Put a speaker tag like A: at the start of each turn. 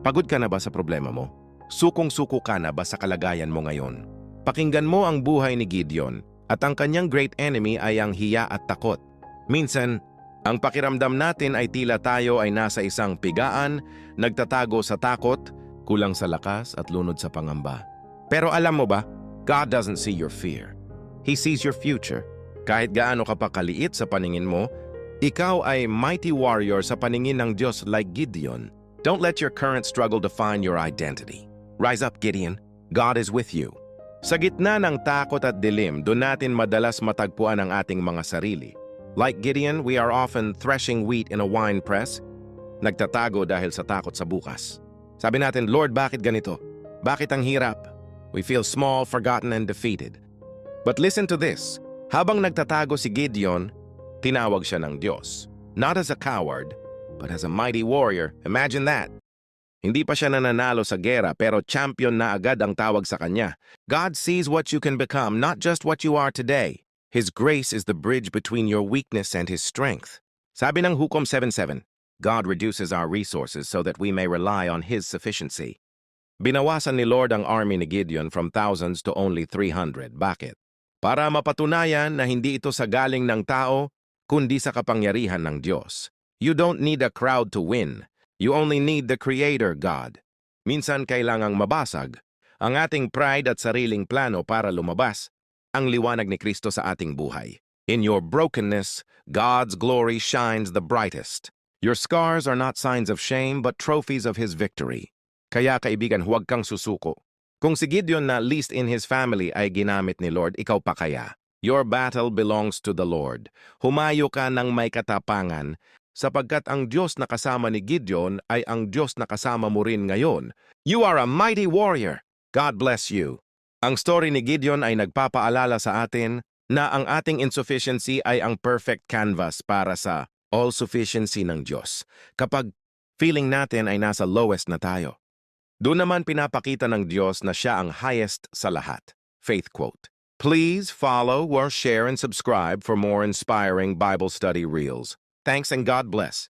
A: Pagod ka na ba sa problema mo? Sukong-suko ka na ba sa kalagayan mo ngayon? Pakinggan mo ang buhay ni Gideon at ang kanyang great enemy ay ang hiya at takot. Minsan, ang pakiramdam natin ay tila tayo ay nasa isang pigaan, nagtatago sa takot, kulang sa lakas at lunod sa pangamba. Pero alam mo ba, God doesn't see your fear. He sees your future. Kahit gaano ka pa kaliit sa paningin mo, ikaw ay mighty warrior sa paningin ng Diyos like Gideon. Don't let your current struggle define your identity. Rise up, Gideon. God is with you. Sa gitna ng takot at dilim, doon natin madalas matagpuan ang ating mga sarili. Like Gideon, we are often threshing wheat in a wine press, nagtatago dahil sa takot sa bukas. Sabi natin, Lord, bakit ganito? Bakit ang hirap? We feel small, forgotten, and defeated. But listen to this. Habang nagtatago si Gideon, tinawag siya ng Diyos. Not as a coward, but as a mighty warrior. Imagine that. Hindi pa siya nananalo sa gera pero champion na agad ang tawag sa kanya. God sees what you can become, not just what you are today. His grace is the bridge between your weakness and His strength. Sabi ng Hukom 7:7, God reduces our resources so that we may rely on His sufficiency. Binawasan ni Lord ang army ni Gideon from thousands to only 300. Bakit? Para mapatunayan na hindi ito sa galing ng tao, kundi sa kapangyarihan ng Diyos. You don't need a crowd to win. You only need the Creator, God. Minsan kailangang mabasag ang ating pride at sariling plano para lumabas ang liwanag ni Kristo sa ating buhay. In your brokenness, God's glory shines the brightest. Your scars are not signs of shame but trophies of His victory. Kaya kaibigan, huwag kang susuko. Kung si Gideon na least in his family ay ginamit ni Lord, ikaw pa kaya? Your battle belongs to the Lord. Humayo ka ng may katapangan, sapagkat ang Diyos na kasama ni Gideon ay ang Diyos na kasama mo rin ngayon. You are a mighty warrior. God bless you. Ang story ni Gideon ay nagpapaalala sa atin na ang ating insufficiency ay ang perfect canvas para sa all-sufficiency ng Diyos. Kapag feeling natin ay nasa lowest na tayo, doon naman pinapakita ng Diyos na siya ang highest sa lahat. Faith quote. Please follow or share and subscribe for more inspiring Bible study reels. Thanks and God bless.